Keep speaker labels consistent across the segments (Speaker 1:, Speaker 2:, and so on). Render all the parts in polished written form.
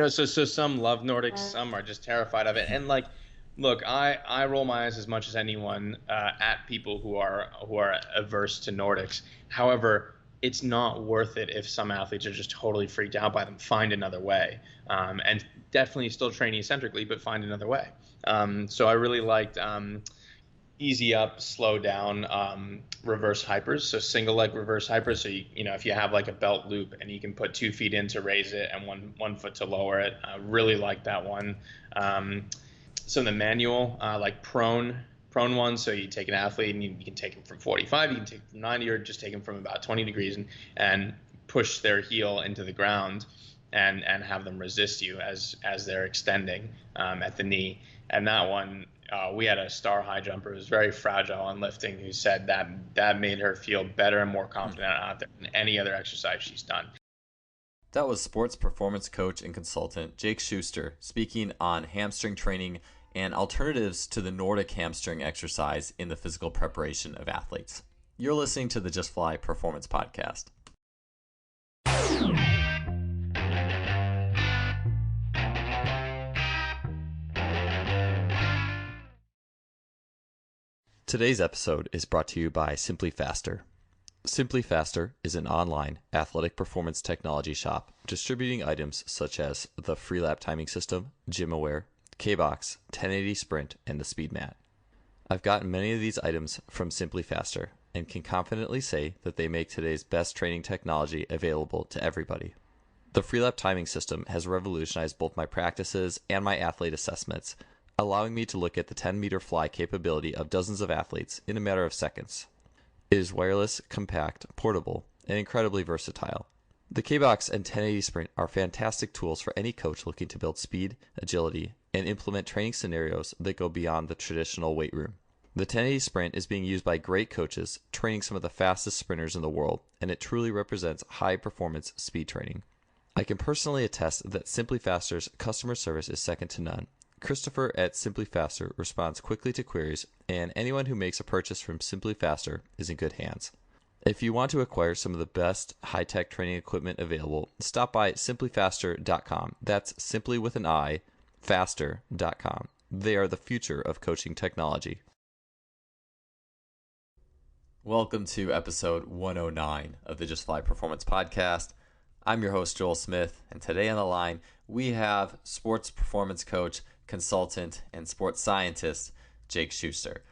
Speaker 1: So some love Nordics, some are just terrified of it. And like, look, I roll my eyes as much as anyone at people who are averse to Nordics. However, it's not worth it if some athletes are just totally freaked out by them. Find another way, and definitely still train eccentrically, but find another way. So I really liked easy up, slow down, reverse hypers. So single leg reverse hypers. So if you have like a belt loop and you can put 2 feet in to raise it and one foot to lower it. I really like that one. So the manual, like prone ones. So you take an athlete and you can take them from 45, you can take them from 90, or just take them from about 20 degrees and push their heel into the ground and have them resist you as they're extending at the knee. And that one, we had a star high jumper who was very fragile on lifting, who said that made her feel better and more confident out there than any other exercise she's done.
Speaker 2: That was sports performance coach and consultant Jake Schuster speaking on hamstring training and alternatives to the Nordic hamstring exercise in the physical preparation of athletes. You're listening to the Just Fly Performance Podcast. Today's episode is brought to you by Simply Faster. Simply Faster is an online athletic performance technology shop distributing items such as the Freelap timing system, GymAware, K-Box, 1080 Sprint, and the Speed Mat. I've gotten many of these items from Simply Faster and can confidently say that they make today's best training technology available to everybody. The Freelap timing system has revolutionized both my practices and my athlete assessments, allowing me to look at the 10-meter fly capability of dozens of athletes in a matter of seconds. It is wireless, compact, portable, and incredibly versatile. The K-Box and 1080 Sprint are fantastic tools for any coach looking to build speed, agility, and implement training scenarios that go beyond the traditional weight room. The 1080 Sprint is being used by great coaches training some of the fastest sprinters in the world, and it truly represents high-performance speed training. I can personally attest that Simply Faster's customer service is second to none. Christopher at Simply Faster responds quickly to queries, and anyone who makes a purchase from Simply Faster is in good hands. If you want to acquire some of the best high-tech training equipment available, stop by simplyfaster.com. That's simply with an I, faster.com. They are the future of coaching technology. Welcome to episode 109 of the Just Fly Performance Podcast. I'm your host, Joel Smith, and today on the line, we have sports performance coach, consultant, and sports scientist, Jake Schuster.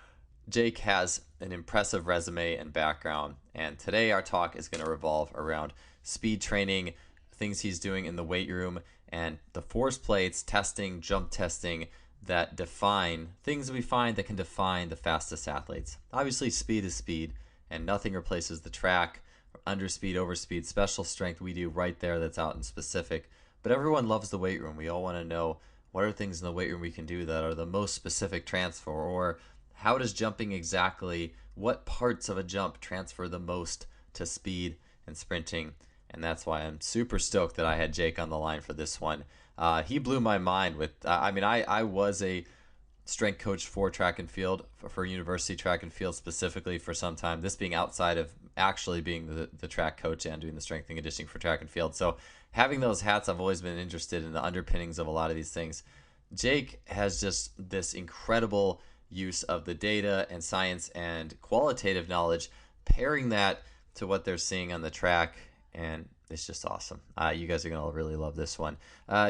Speaker 2: Jake has an impressive resume and background, and today our talk is going to revolve around speed training, things he's doing in the weight room, and the force plates, testing, jump testing that define things we find that can define the fastest athletes. Obviously, speed is speed, and nothing replaces the track, underspeed, overspeed, special strength we do right there that's out in specific. But everyone loves the weight room. We all want to know what are things in the weight room we can do that are the most specific transfer, or how does jumping exactly, what parts of a jump transfer the most to speed and sprinting? And that's why I'm super stoked that I had Jake on the line for this one. He blew my mind with, I was a strength coach for track and field, for university track and field specifically for some time, this being outside of actually being the track coach and doing the strength and conditioning for track and field. So having those hats, I've always been interested in the underpinnings of a lot of these things. Jake has just this incredible use of the data and science and qualitative knowledge, pairing that to what they're seeing on the track, and it's just awesome. You guys are going to really love this one.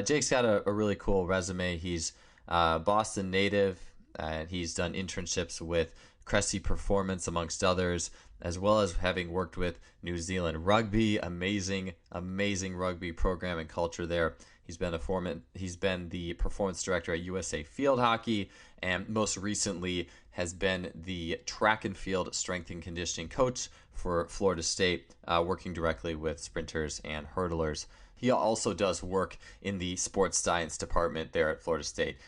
Speaker 2: Jake's got a really cool resume. He's Boston native, and he's done internships with Cressy Performance, amongst others, as well as having worked with New Zealand Rugby. Amazing rugby program and culture there. He's been the performance director at USA Field Hockey, and most recently has been the track and field strength and conditioning coach for Florida State, working directly with sprinters and hurdlers. He also does work in the sports science department there at Florida State,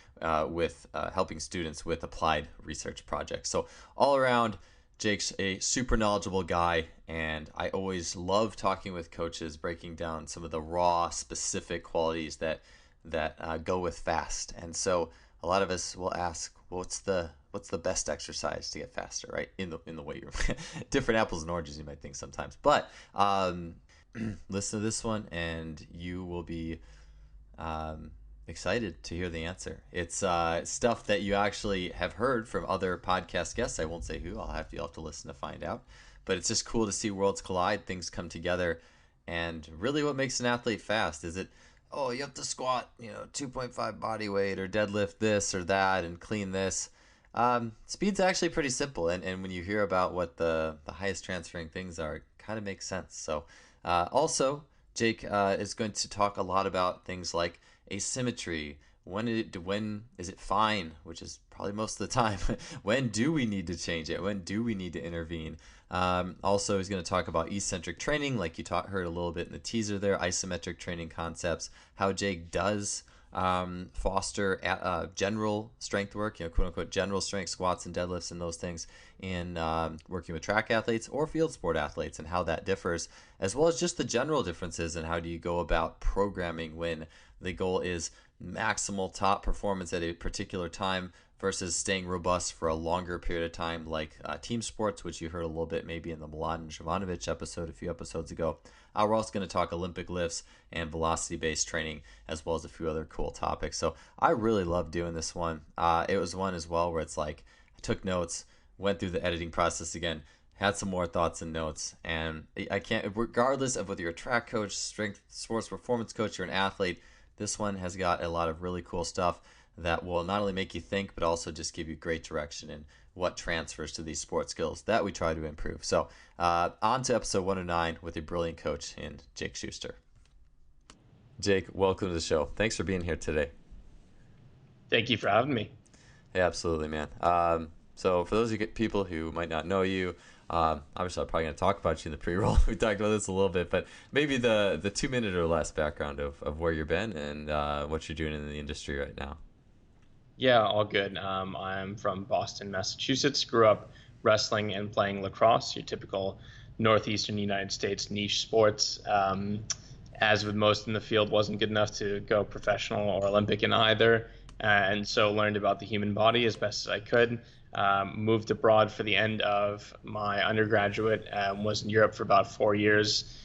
Speaker 2: with helping students with applied research projects. So all around, Jake's a super knowledgeable guy, and I always love talking with coaches, breaking down some of the raw, specific qualities that go with fast. And so a lot of us will ask, what's the best exercise to get faster, right? In the weight room. Different apples and oranges, you might think sometimes. But listen to this one, and you will be excited to hear the answer. It's stuff that you actually have heard from other podcast guests. I won't say who. You'll have to listen to find out. But it's just cool to see worlds collide, things come together, and really, what makes an athlete fast? Is it, oh, you have to squat, 2.5 body weight, or deadlift this or that, and clean this? Speed's actually pretty simple, and when you hear about what the highest transferring things are, it kind of makes sense. So, also, Jake is going to talk a lot about things like asymmetry. When is it fine, which is probably most of the time. When do we need to change it? When do we need to intervene? Also, he's going to talk about eccentric training, like you heard a little bit in the teaser there, isometric training concepts, how Jake does foster general strength work, quote unquote general strength squats and deadlifts and those things in working with track athletes or field sport athletes, and how that differs, as well as just the general differences and how do you go about programming when the goal is maximal top performance at a particular time versus staying robust for a longer period of time, like team sports, which you heard a little bit maybe in the Milan and Jovanovic episode a few episodes ago. We're also going to talk Olympic lifts and velocity-based training, as well as a few other cool topics. So I really love doing this one. It was one as well where it's like I took notes, went through the editing process again, had some more thoughts and notes, and I can't, regardless of whether you're a track coach, strength, sports performance coach, or an athlete, this one has got a lot of really cool stuff that will not only make you think, but also just give you great direction in what transfers to these sports skills that we try to improve. So on to episode 109 with a brilliant coach in Jake Schuster. Jake, welcome to the show. Thanks for being here today.
Speaker 1: Thank you for having me.
Speaker 2: Yeah, absolutely, man. So for those of you people who might not know you, obviously I'm probably going to talk about you in the pre-roll. We talked about this a little bit, but maybe the 2-minute or less background of where you've been and what you're doing in the industry right now.
Speaker 1: Yeah, all good. I'm from Boston, Massachusetts. Grew up wrestling and playing lacrosse, your typical northeastern United States niche sports. As with most in the field, wasn't good enough to go professional or Olympic in either, and so learned about the human body as best as I could. Moved abroad for the end of my undergraduate, was in Europe for about 4 years.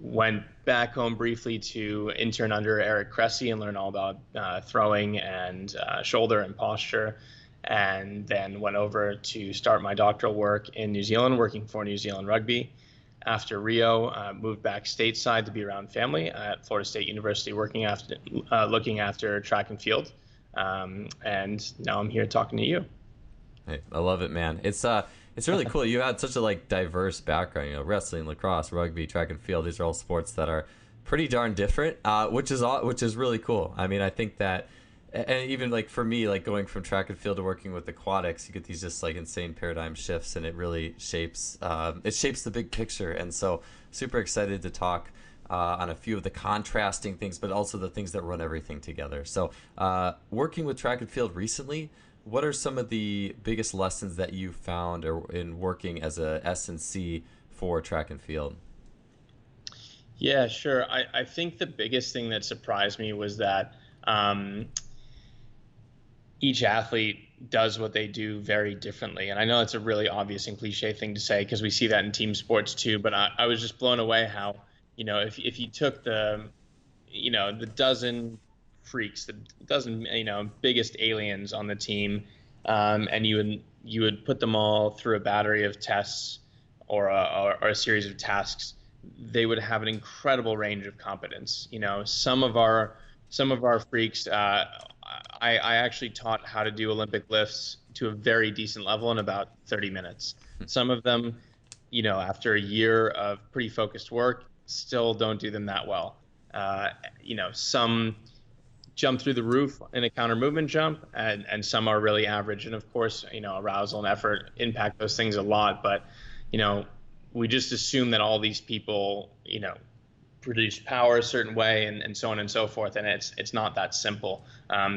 Speaker 1: Went back home briefly to intern under Eric Cressy and learn all about throwing and shoulder and posture, and then went over to start my doctoral work in New Zealand, working for New Zealand Rugby. After Rio, moved back stateside to be around family at Florida State University, looking after track and field, and now I'm here talking to you.
Speaker 2: Hey, I love it, man. It's really cool. You had such a diverse background. Wrestling, lacrosse, rugby, track and field. These are all sports that are pretty darn different, which is really cool. I mean, I think that, and even for me, going from track and field to working with aquatics, you get these just insane paradigm shifts, and it really shapes the big picture. And so, super excited to talk on a few of the contrasting things, but also the things that run everything together. So, working with track and field recently, what are some of the biggest lessons that you found in working as a S&C for track and field?
Speaker 1: Yeah, sure. I think the biggest thing that surprised me was that each athlete does what they do very differently. And I know it's a really obvious and cliche thing to say because we see that in team sports too, but I was just blown away how, if you took the dozen freaks, the dozen biggest aliens on the team, and you would put them all through a battery of tests or a series of tasks, they would have an incredible range of competence. Some of our freaks, I actually taught how to do Olympic lifts to a very decent level in about 30 minutes. Some of them, after a year of pretty focused work, still don't do them that well. Some jump through the roof in a counter movement jump, and some are really average. And of course, arousal and effort impact those things a lot. But, we just assume that all these people, produce power a certain way and so on and so forth. And it's not that simple.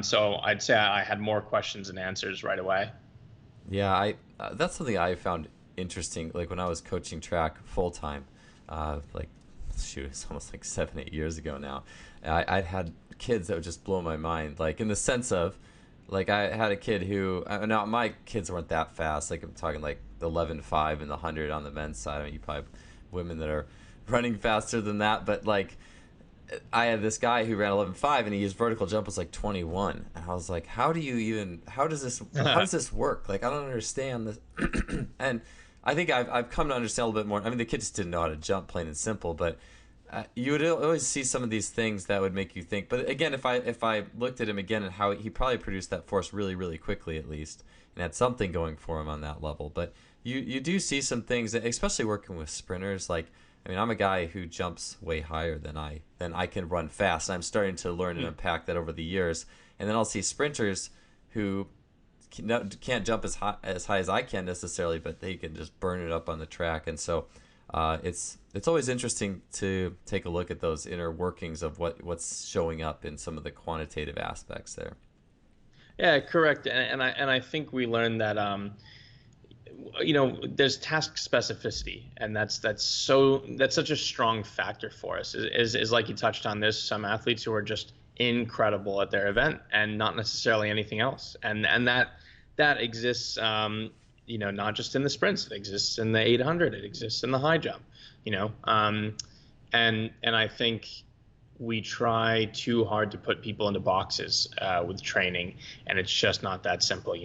Speaker 1: So I'd say I had more questions than answers right away.
Speaker 2: Yeah, that's something I found interesting. When I was coaching track full time, it's almost 7-8 years ago now. I'd had kids that would just blow my mind, in the sense of, I had a kid who, now my kids weren't that fast. I'm talking the 11.5 and the 100 on the men's side. I mean, you probably have women that are running faster than that, but like I had this guy who ran 11.5 and his vertical jump was like 21. And I was like, how does this work? Like, I don't understand this. And I think I've come to understand a little bit more. I mean, the kid just didn't know how to jump, plain and simple, but you would always see some of these things that would make you think. But again, if I looked at him again and how he probably produced that force really, really quickly at least, and had something going for him on that level. But you do see some things, especially working with sprinters. Like, I mean, I'm a guy who jumps way higher than I can run fast. And I'm starting to learn and unpack that over the years. And then I'll see sprinters who can't jump as high as I can necessarily, but they can just burn it up on the track. And so it's always interesting to take a look at those inner workings of what's showing up in some of the quantitative aspects there.
Speaker 1: Yeah, correct. And I think we learned that there's task specificity, and that's such a strong factor for us. Is like you touched on, there's some athletes who are just incredible at their event and not necessarily anything else, and that exists, not just in the sprints. It exists in the 800. It exists in the high jump. And I think we try too hard to put people into boxes with training, and it's just not that simple.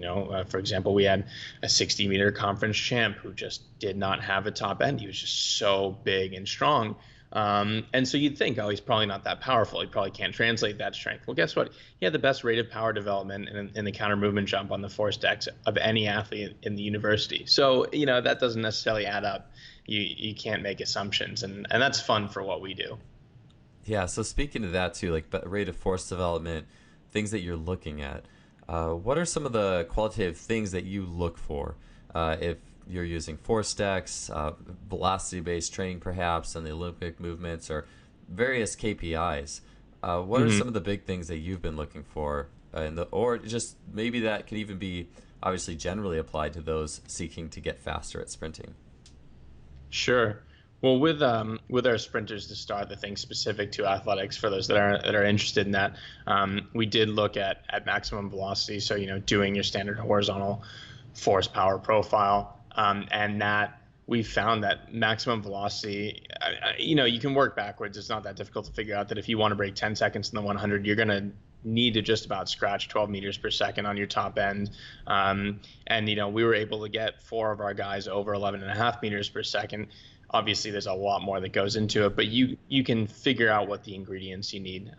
Speaker 1: For example, we had a 60-meter conference champ who just did not have a top end. He was just so big and strong. And so you'd think, oh, he's probably not that powerful. He probably can't translate that strength. Well, guess what? He had the best rate of power development in the counter movement jump on the force decks of any athlete in the university. So, that doesn't necessarily add up. You can't make assumptions, and that's fun for what we do.
Speaker 2: Yeah, so speaking of that too, like rate of force development, things that you're looking at, what are some of the qualitative things that you look for if you're using force decks, velocity-based training perhaps, and the Olympic movements, or various KPIs? What are some of the big things that you've been looking for, or just maybe that could even be obviously generally applied to those seeking to get faster at sprinting?
Speaker 1: Sure. Well, with our sprinters to start, the things specific to athletics for those that are interested in that, we did look at maximum velocity. So doing your standard horizontal force power profile, and that we found that maximum velocity, you can work backwards. It's not that difficult to figure out that if you want to break 10 seconds in the 100, you're going to need to just about scratch 12 meters per second on your top end. And we were able to get 4 of our guys over 11.5 meters per second. Obviously, there's a lot more that goes into it, but you can figure out what the ingredients you need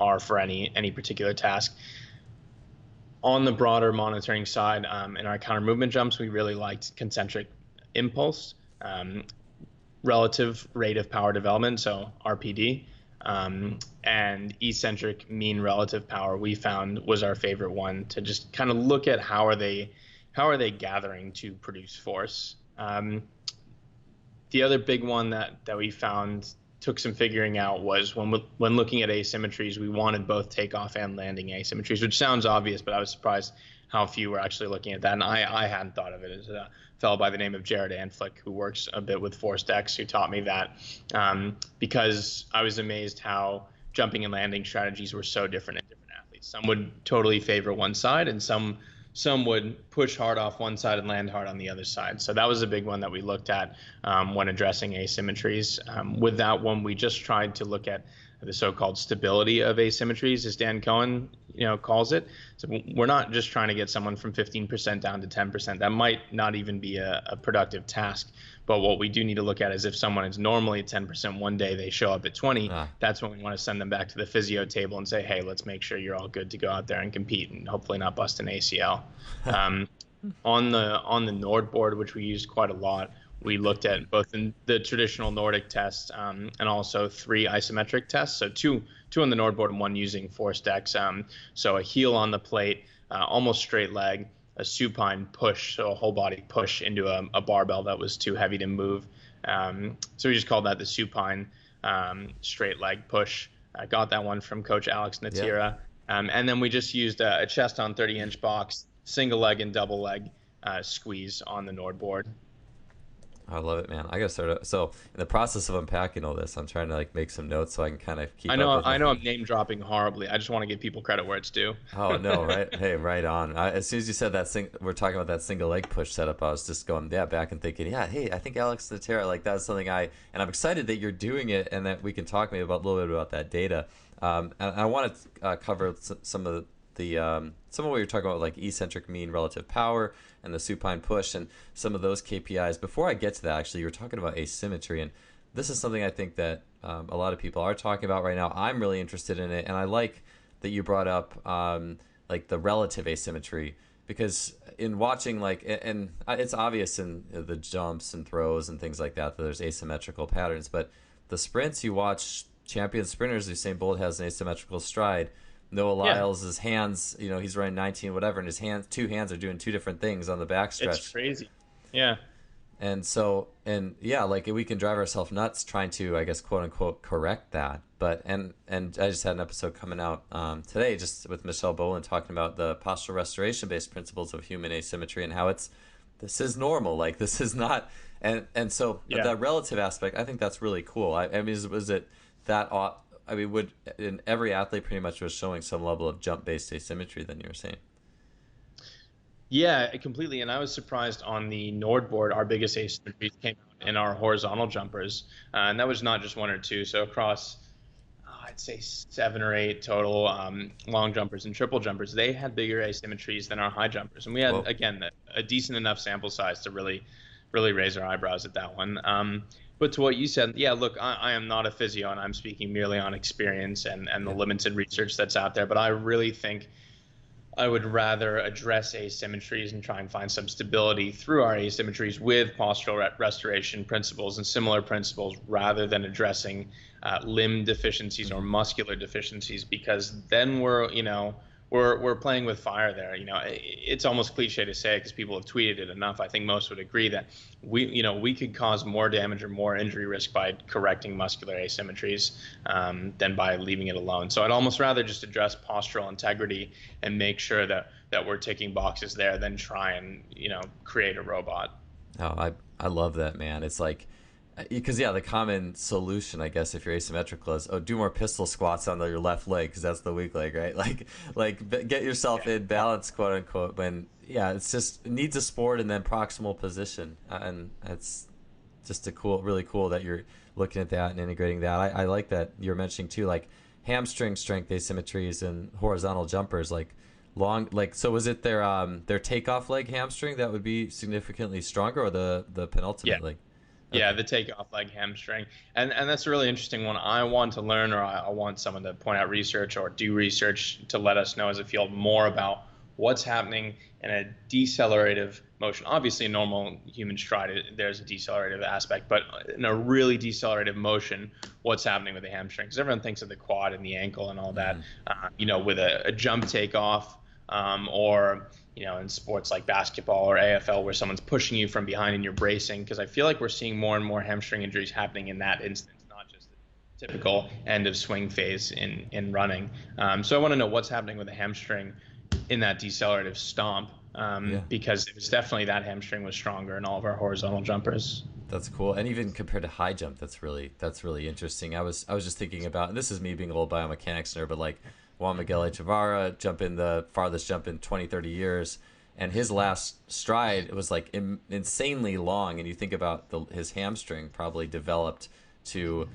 Speaker 1: are for any particular task. On the broader monitoring side, in our counter movement jumps, we really liked concentric impulse, relative rate of power development, so RPD, and eccentric mean relative power. We found was our favorite one to just kind of look at how are they gathering to produce force. The other big one that we found took some figuring out was when looking at asymmetries, we wanted both takeoff and landing asymmetries, which sounds obvious, but I was surprised how few were actually looking at that. And I hadn't thought of it. As a fellow by the name of Jared Anflick, who works a bit with force decks, who taught me that, because I was amazed how jumping and landing strategies were so different in different athletes. Some would totally favor one side, and some would push hard off one side and land hard on the other side. So that was a big one that we looked at when addressing asymmetries. With that one, we just tried to look at the so-called stability of asymmetries, as Dan Cohen calls it. So we're not just trying to get someone from 15% down to 10%. That might not even be a productive task. But what we do need to look at is if someone is normally at 10% one day, they show up at 20, that's when we want to send them back to the physio table and say, hey, let's make sure you're all good to go out there and compete and hopefully not bust an ACL. On the Nord board, which we used quite a lot, we looked at both in the traditional Nordic test and also 3 isometric tests. So two on the Nord board and 1 using force decks. So a heel on the plate, almost straight leg, a supine push, so a whole body push into a barbell that was too heavy to move. So we just called that the supine straight leg push. I got that one from Coach Alex Natira. Yeah. And then we just used a chest on 30-inch box, single leg and double leg squeeze on the Nord board.
Speaker 2: I love it, man. I gotta start. So in the process of unpacking all this, I'm trying to like make some notes so I can kind of keep up with
Speaker 1: I
Speaker 2: my.
Speaker 1: know I'm name dropping horribly. I just want to give people credit where it's due.
Speaker 2: Oh no, right? Hey, right on. As soon as you said that we're talking about that single leg push setup. I was just going, yeah, back and thinking, yeah, hey, I think Alex Natera, like that's something and I'm excited that you're doing it and that we can talk maybe about a little bit about that data. And I want to cover some of some of what you're talking about, like eccentric mean relative power and the supine push and some of those KPIs. Before I get to that, actually, you were talking about asymmetry, and this is something I think that a lot of people are talking about right now. I'm really interested in it, and I like that you brought up like the relative asymmetry, because in watching and it's obvious in the jumps and throws and things like that there's asymmetrical patterns, but the sprints you watch champion sprinters, Usain Bolt has an asymmetrical stride. Noah
Speaker 1: Yeah,
Speaker 2: Lyles, his hands, he's running 19 whatever, and his two hands are doing two different things on the
Speaker 1: it's
Speaker 2: backstretch.
Speaker 1: crazy. Yeah.
Speaker 2: And so, and yeah, like we can drive ourselves nuts trying to, I guess, quote unquote, correct that. But and I just had an episode coming out today, just with Michelle Boland, talking about the postural restoration based principles of human asymmetry and how this is normal. Like this is not, and so
Speaker 1: Yeah.
Speaker 2: that relative aspect, I think that's really cool. I mean, was it that? I mean, would in every athlete pretty much was showing some level of jump based asymmetry? Then you were saying.
Speaker 1: Yeah, completely. And I was surprised on the Nord board, our biggest asymmetries came out in our horizontal jumpers. And that was not just one or two. So across, I'd say 7 or 8 total long jumpers and triple jumpers, they had bigger asymmetries than our high jumpers. And we had,
Speaker 2: Well,
Speaker 1: again, a decent enough sample size to really raise our eyebrows at that one. But to what you said, yeah, look, I am not a physio, and I'm speaking merely on experience and the
Speaker 2: yeah.
Speaker 1: limited research that's out there. But I really think I would rather address asymmetries and try and find some stability through our asymmetries with postural restoration principles and similar principles, rather than addressing limb deficiencies or
Speaker 2: Mm-hmm.
Speaker 1: muscular deficiencies, because then we're playing with fire there. It's almost cliche to say it because people have tweeted it enough. I think most would agree that we could cause more damage or more injury risk by correcting muscular asymmetries than by leaving it alone. So I'd almost rather just address postural integrity and make sure that we're ticking boxes there than try and create a robot.
Speaker 2: Oh, I love that, man. It's like, because yeah, the common solution, I guess, if you're asymmetrical is, oh, do more pistol squats on your left leg because that's the weak leg, right? Get yourself in balance, quote unquote. When yeah, it's just, it needs a sport and then proximal position, and it's just really cool that you're looking at that and integrating that. I like that you're mentioning too, like hamstring strength asymmetries and horizontal jumpers, like long, like, so was it their takeoff leg hamstring that would be significantly stronger, or the
Speaker 1: Yeah.
Speaker 2: penultimate leg?
Speaker 1: Yeah,
Speaker 2: Okay.
Speaker 1: the takeoff leg hamstring, and that's a really interesting one. I want to learn, or I want someone to point out research or do research to let us know as a field more about what's happening in a decelerative motion. Obviously, in normal human stride, there's a decelerative aspect, but in a really decelerative motion, what's happening with the hamstring? Because everyone thinks of the quad and the ankle and all that,
Speaker 2: Mm-hmm.
Speaker 1: with a jump takeoff, or in sports like basketball or AFL where someone's pushing you from behind and you're bracing, because I feel like we're seeing more and more hamstring injuries happening in that instance, not just the typical end of swing phase in running. So I want to know what's happening with the hamstring in that decelerative stomp,
Speaker 2: Yeah.
Speaker 1: because it was definitely that hamstring was stronger in all of our horizontal jumpers.
Speaker 2: That's cool. And even compared to high jump, that's really interesting. I was just thinking about, and this is me being a little biomechanics nerd, but like Juan Miguel Echevarria jumping the farthest jump in 20, 30 years, and his last stride was like insanely long. And you think about his hamstring probably developed to,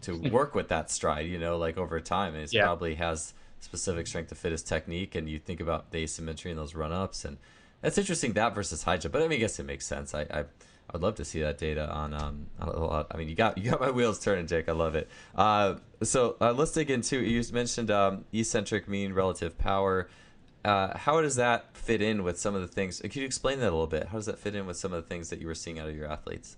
Speaker 2: to work with that stride, like over time. And he
Speaker 1: Yeah.
Speaker 2: probably has specific strength to fit his technique. And you think about the asymmetry in those run ups, and that's interesting, that versus high jump. But I mean, I guess it makes sense. I would love to see that data on a lot. I mean, you got my wheels turning, Jake. I love it. So let's dig into. You mentioned eccentric mean relative power. How does that fit in with some of the things? Could you explain that a little bit? How does that fit in with some of the things that you were seeing out of your athletes?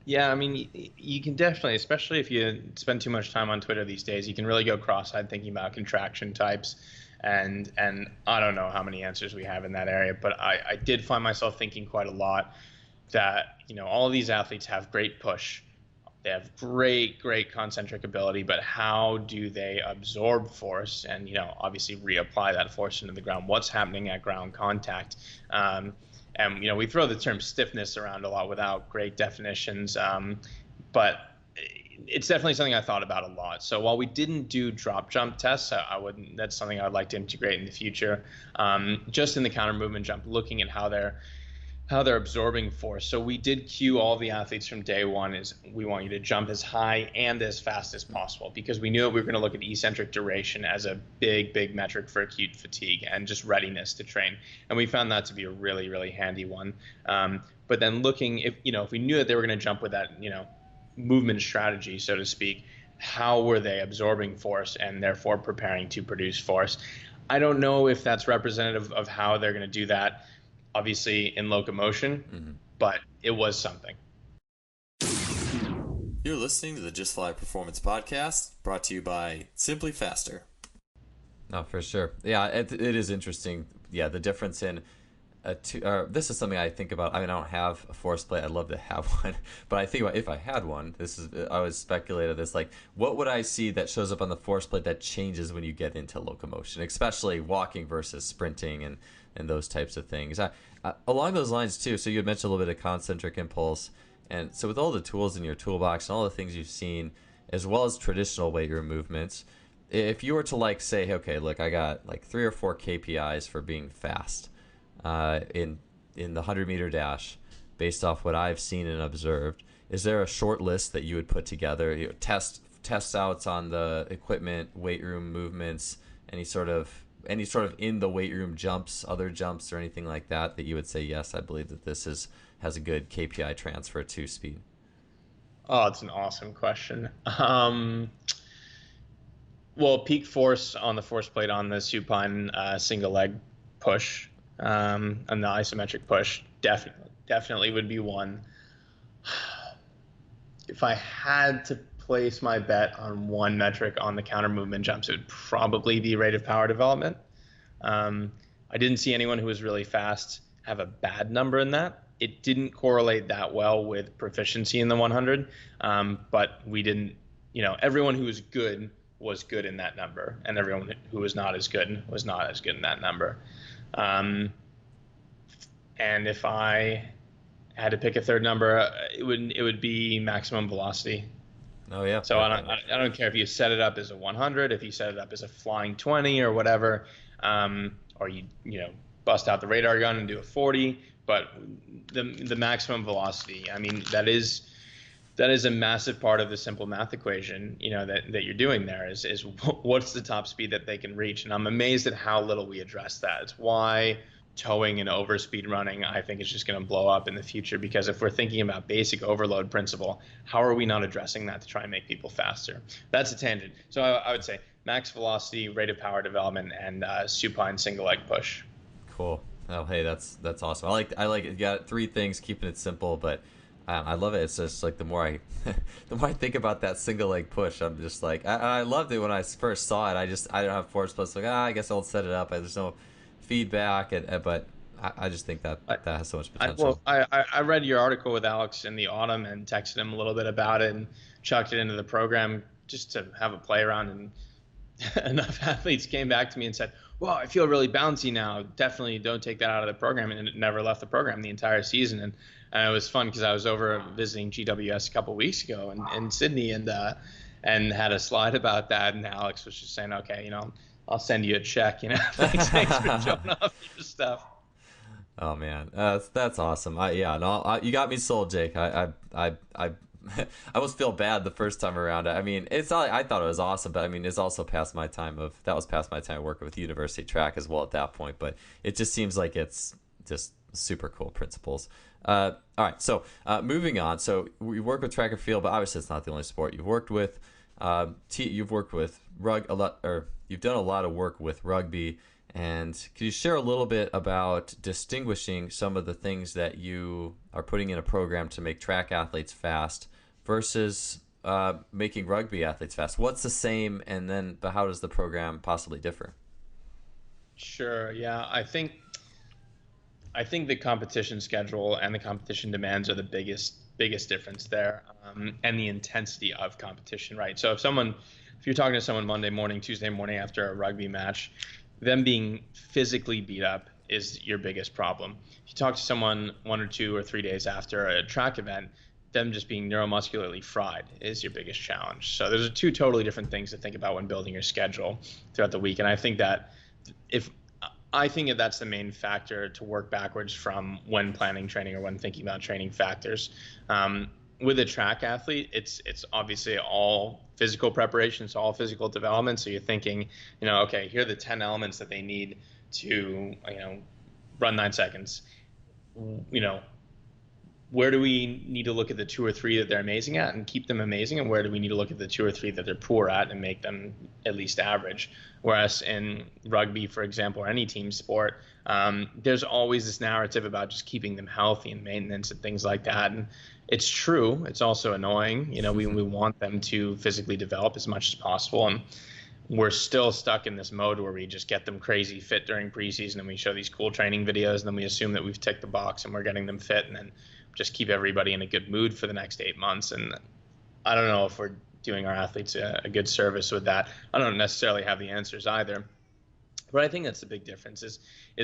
Speaker 1: Yeah, I mean, you can definitely, especially if you spend too much time on Twitter these days, you can really go cross-eyed thinking about contraction types, and I don't know how many answers we have in that area, but I did find myself thinking quite a lot that all of these athletes have great push, they have great concentric ability, but how do they absorb force and obviously reapply that force into the ground? What's happening at ground contact? And we throw the term stiffness around a lot without great definitions, but it's definitely something I thought about a lot. So while we didn't do drop jump tests, I wouldn't. That's something I'd like to integrate in the future. Just in the counter movement jump, looking at how they're absorbing force. So we did cue all the athletes from day one is we want you to jump as high and as fast as possible, because we knew we were going to look at eccentric duration as a big metric for acute fatigue and just readiness to train. And we found that to be a really handy one. But then looking, if we knew that they were going to jump with that, movement strategy, so to speak, how were they absorbing force and therefore preparing to produce force? I don't know if that's representative of how they're going to do that, obviously in locomotion, but it was something.
Speaker 2: You're listening to the Just Fly Performance Podcast, brought to you by Simply Faster. No, for sure. Yeah, it is interesting. Yeah, the difference in this is something I think about. I mean, I don't have a force plate. I'd love to have one, but I think about if I had one. I was speculating this, like, what would I see that shows up on the force plate that changes when you get into locomotion, especially walking versus sprinting and those types of things. Along those lines too. So you had mentioned a little bit of concentric impulse, and so with all the tools in your toolbox and all the things you've seen, as well as traditional weight room movements, if you were to say, okay, look, I got 3 or 4 KPIs for being fast. In the 100-meter dash, based off what I've seen and observed, is there a short list that you would put together? Test outs on the equipment, weight room movements, any sort of in the weight room jumps, other jumps, or anything like that you would say, yes, I believe that this has a good KPI transfer to speed?
Speaker 1: Oh, it's an awesome question. Well, peak force on the force plate on the supine single leg push. And the isometric push definitely would be one. If I had to place my bet on one metric on the counter movement jumps, it would probably be rate of power development. I didn't see anyone who was really fast have a bad number in that. It didn't correlate that well with proficiency in the 100, but we didn't, everyone who was good in that number, and everyone who was not as good was not as good in that number. And if I had to pick a third number, it would be maximum velocity.
Speaker 2: Oh yeah.
Speaker 1: So I don't care if you set it up as a 100, if you set it up as a flying 20 or whatever, or you bust out the radar gun and do a 40. But the maximum velocity, I mean, that is a massive part of the simple math equation, that you're doing there is what's the top speed that they can reach. And I'm amazed at how little we address that. It's why towing and overspeed running, I think, is just going to blow up in the future, because if we're thinking about basic overload principle, how are we not addressing that to try and make people faster? That's a tangent. So I would say max velocity, rate of power development, and supine single leg push.
Speaker 2: Cool. Oh, hey, that's awesome. I like it. You got 3 things, keeping it simple, but I love it. It's just like the more I think about that single leg push, I'm just like, I loved it when I first saw it. I don't have force plus, like, I guess I'll set it up. There's no feedback, but I just think that has so much potential.
Speaker 1: I read your article with Alex in the autumn and texted him a little bit about it and chucked it into the program just to have a play around, and enough athletes came back to me and said, well, I feel really bouncy now. Definitely don't take that out of the program. And it never left the program the entire season. And it was fun because I was over visiting GWS a couple weeks ago in Sydney and had a slide about that. And Alex was just saying, okay, I'll send you a check, thanks for showing off your stuff.
Speaker 2: Oh man, that's awesome. You got me sold, Jake. I almost feel bad the first time around. I mean, I thought it was awesome, but I mean, it's also past my time of working with university track as well at that point. But it just seems like it's just super cool principles. All right, so moving on. So we work with track and field, but obviously it's not the only sport you've worked with. You've worked with you've done a lot of work with rugby. And could you share a little bit about distinguishing some of the things that you are putting in a program to make track athletes fast versus making rugby athletes fast? What's the same, but how does the program possibly differ?
Speaker 1: Sure. Yeah, I think the competition schedule and the competition demands are the biggest difference there, and the intensity of competition, right? So if you're talking to someone Monday morning, Tuesday morning after a rugby match, them being physically beat up is your biggest problem. If you talk to someone 1 or 2 or 3 days after a track event, them just being neuromuscularly fried is your biggest challenge. So those are two totally different things to think about when building your schedule throughout the week. And I think that that's the main factor to work backwards from when planning training or when thinking about training factors. With a track athlete, it's obviously all physical preparation, it's all physical development. So you're thinking, okay, here are the 10 elements that they need to, run 9 seconds. Where do we need to look at the 2 or 3 that they're amazing at and keep them amazing? And where do we need to look at the 2 or 3 that they're poor at and make them at least average? Whereas in rugby, for example, or any team sport, there's always this narrative about just keeping them healthy and maintenance and things like that. And it's true. It's also annoying. We want them to physically develop as much as possible. And we're still stuck in this mode where we just get them crazy fit during preseason and we show these cool training videos and then we assume that we've ticked the box and we're getting them fit and then just keep everybody in a good mood for the next 8 months. And I don't know if we're doing our athletes a good service with that. I don't necessarily have the answers either. But I think that's the big difference is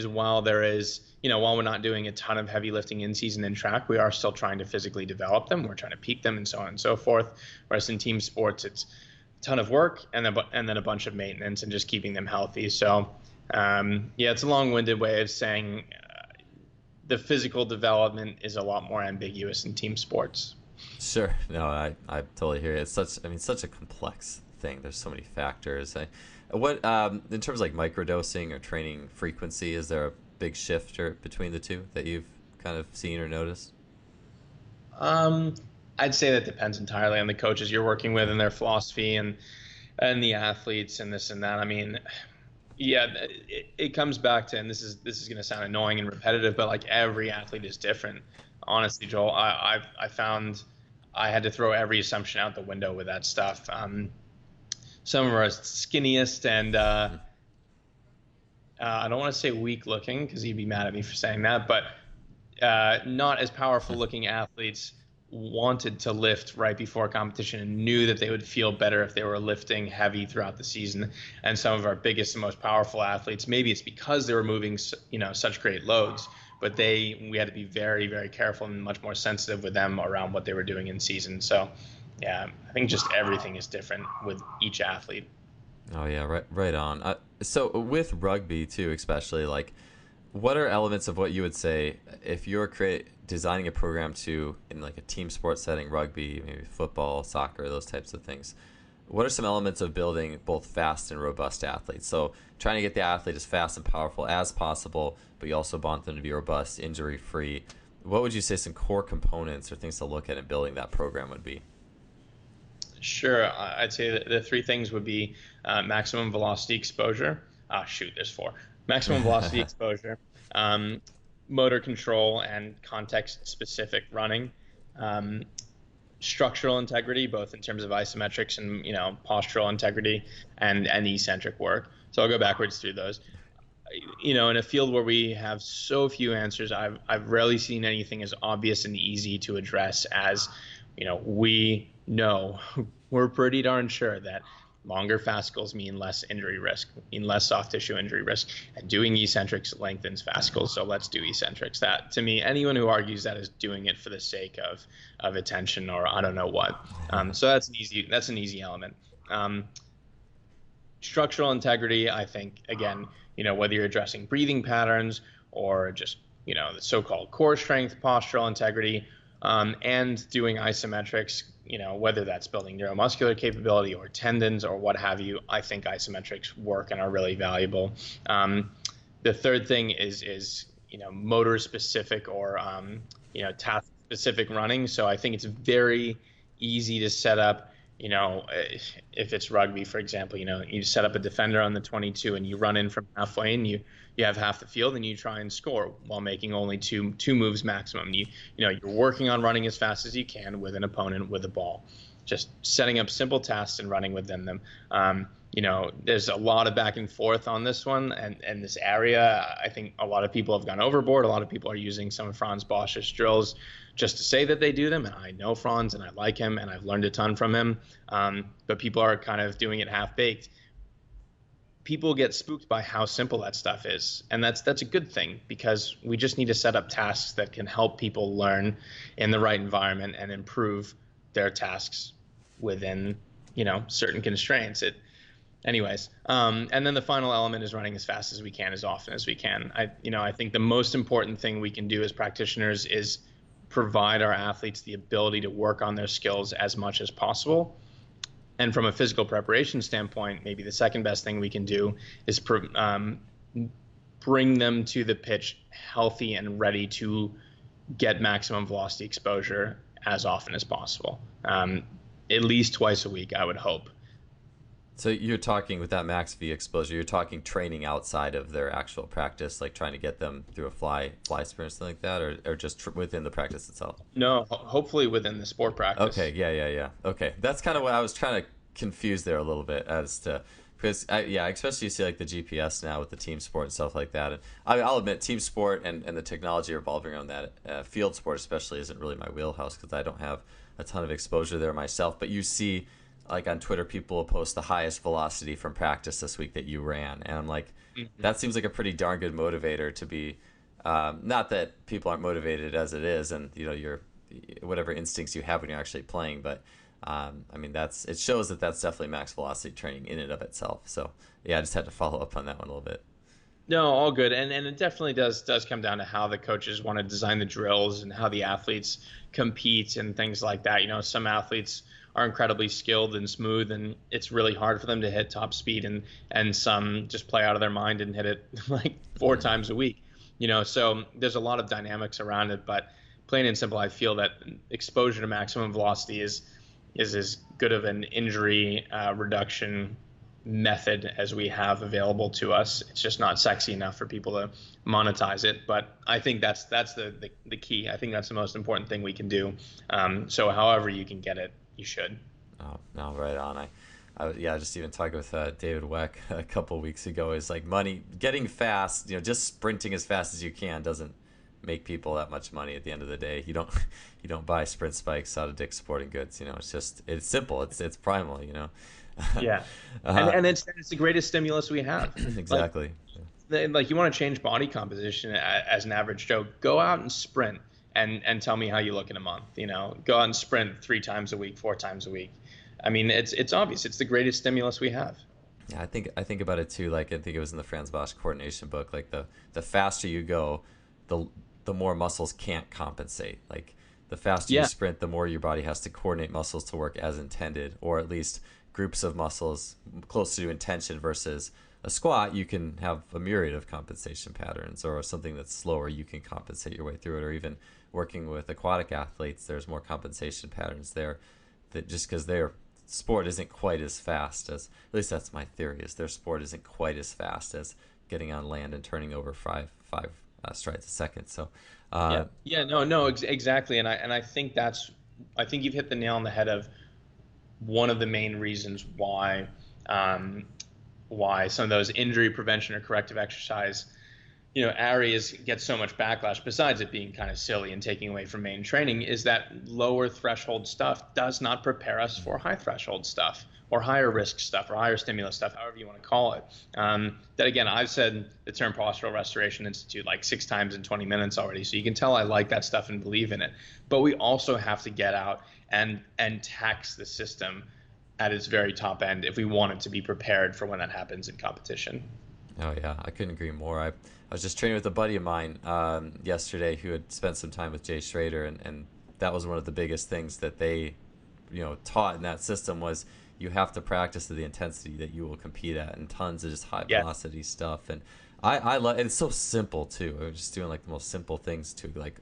Speaker 1: while there is, while we're not doing a ton of heavy lifting in season in track, we are still trying to physically develop them. We're trying to peak them and so on and so forth. Whereas in team sports, it's a ton of work and then a bunch of maintenance and just keeping them healthy. So, it's a long-winded way of saying the physical development is a lot more ambiguous in team sports.
Speaker 2: Sure. No, I totally hear you. It's such a complex thing. There's so many factors. What in terms of like microdosing or training frequency, is there a big shift between the two that you've kind of seen or noticed?
Speaker 1: I'd say that depends entirely on the coaches you're working with and their philosophy and the athletes and this and that. I mean, yeah, it comes back to, and this is going to sound annoying and repetitive, but like every athlete is different. Honestly, Joel, I found I had to throw every assumption out the window with that stuff. Some of our skinniest and I don't want to say weak looking because he'd be mad at me for saying that, but not as powerful looking athletes wanted to lift right before competition and knew that they would feel better if they were lifting heavy throughout the season. And some of our biggest and most powerful athletes, maybe it's because they were moving, such great loads, but we had to be very, very careful and much more sensitive with them around what they were doing in season. So yeah, I think just everything is different with each athlete.
Speaker 2: Oh yeah, right on. So with rugby too, especially, like, what are elements of what you would say if you're designing a program in like a team sport setting, rugby, maybe football, soccer, those types of things? What are some elements of building both fast and robust athletes? So trying to get the athlete as fast and powerful as possible, but you also want them to be robust, injury-free. What would you say some core components or things to look at in building that program would be?
Speaker 1: Sure. I'd say that the 3 things would be maximum velocity exposure. There's 4. Maximum velocity exposure, motor control and context-specific running, structural integrity, both in terms of isometrics and postural integrity, and eccentric work. So I'll go backwards through those. In a field where we have so few answers, I've rarely seen anything as obvious and easy to address as, we know, we're pretty darn sure that longer fascicles mean less injury risk, mean less soft tissue injury risk, and doing eccentrics lengthens fascicles. So let's do eccentrics. That, to me, anyone who argues that is doing it for the sake of attention or I don't know what. So that's an easy element. Structural integrity, I think, again, whether you're addressing breathing patterns or just, the so-called core strength, postural integrity, and doing isometrics, whether that's building neuromuscular capability or tendons or what have you, I think isometrics work and are really valuable. The third thing is motor specific or, task specific running. So I think it's very easy to set up, if it's rugby, for example, you set up a defender on the 22 and you run in from halfway and you have half the field and you try and score while making only two moves maximum. You're working on running as fast as you can with an opponent with a ball, just setting up simple tasks and running within them. There's a lot of back and forth on this one and this area. I think a lot of people have gone overboard. A lot of people are using some of Franz Bosch's drills just to say that they do them. And I know Franz and I like him and I've learned a ton from him. But people are kind of doing it half baked. people get spooked by how simple that stuff is, and that's a good thing, because we just need to set up tasks that can help people learn in the right environment and improve their tasks within certain constraints. And then the final element is running as fast as we can, as often as we can. I think the most important thing we can do as practitioners is provide our athletes the ability to work on their skills as much as possible. And from a physical preparation standpoint, maybe the second best thing we can do is bring them to the pitch healthy and ready to get maximum velocity exposure as often as possible. At least twice a week, I would hope.
Speaker 2: So you're talking, with that max V exposure, you're talking training outside of their actual practice, like trying to get them through a fly sprint or something like that, or just within the practice itself?
Speaker 1: No, hopefully within the sport practice.
Speaker 2: Okay, yeah. Okay, that's kind of what I was trying to confuse there a little bit as to, because especially you see like the GPS now with the team sport and stuff like that. And I'll admit, team sport and the technology revolving around that, field sport especially, isn't really my wheelhouse because I don't have a ton of exposure there myself. But you see, like on Twitter, people will post the highest velocity from practice this week that you ran, and I'm like, that seems like a pretty darn good motivator to be. Not that people aren't motivated as it is, and your whatever instincts you have when you're actually playing, but I mean it shows that that's definitely max velocity training in and of itself. So yeah, I just had to follow up on that one a little bit.
Speaker 1: No, all good, and it definitely does come down to how the coaches want to design the drills and how the athletes compete and things like that. Some athletes are incredibly skilled and smooth, and it's really hard for them to hit top speed, and some just play out of their mind and hit it like 4 times a week. So there's a lot of dynamics around it, but plain and simple, I feel that exposure to maximum velocity is as good of an injury reduction method as we have available to us. It's just not sexy enough for people to monetize it, but I think that's the key. I think that's the most important thing we can do. So however you can get it, you should.
Speaker 2: Oh, no, right on. I just even talked with David Weck a couple weeks ago. Is like money getting fast. Just sprinting as fast as you can doesn't make people that much money at the end of the day. You don't buy sprint spikes out of Dick's Sporting Goods. It's simple. It's primal.
Speaker 1: Yeah, and it's the greatest stimulus we have.
Speaker 2: Exactly.
Speaker 1: Like you want to change body composition as an average Joe, go out and sprint and tell me how you look in a month. Go out and sprint 3 times a week, 4 times a week. I mean, it's obvious. It's the greatest stimulus we have.
Speaker 2: Yeah, I think about it too. Like I think it was in the Franz Bosch coordination book. Like the faster you go, the more muscles can't compensate. Like the faster you sprint, the more your body has to coordinate muscles to work as intended, or at least groups of muscles close to intention. Versus a squat, you can have a myriad of compensation patterns, or something that's slower, you can compensate your way through it. Or even working with aquatic athletes, there's more compensation patterns there, that just because their sport isn't quite as fast as, at least that's my theory, is their sport isn't quite as fast as getting on land and turning over five strides a second. So
Speaker 1: exactly. And I think you've hit the nail on the head of one of the main reasons why some of those injury prevention or corrective exercise areas get so much backlash, besides it being kind of silly and taking away from main training, is that lower threshold stuff does not prepare us for high threshold stuff, or higher risk stuff, or higher stimulus stuff, however you want to call it. That again, I've said the term Postural Restoration Institute like 6 times in 20 minutes already, so you can tell I like that stuff and believe in it. But we also have to get out and tax the system at its very top end if we want it to be prepared for when that happens in competition.
Speaker 2: Oh yeah, I couldn't agree more. I was just training with a buddy of mine yesterday who had spent some time with Jay Schrader, and that was one of the biggest things that they taught in that system was you have to practice to the intensity that you will compete at, and tons of just high velocity stuff. And I love, and it's so simple too. I was just doing like the most simple things to like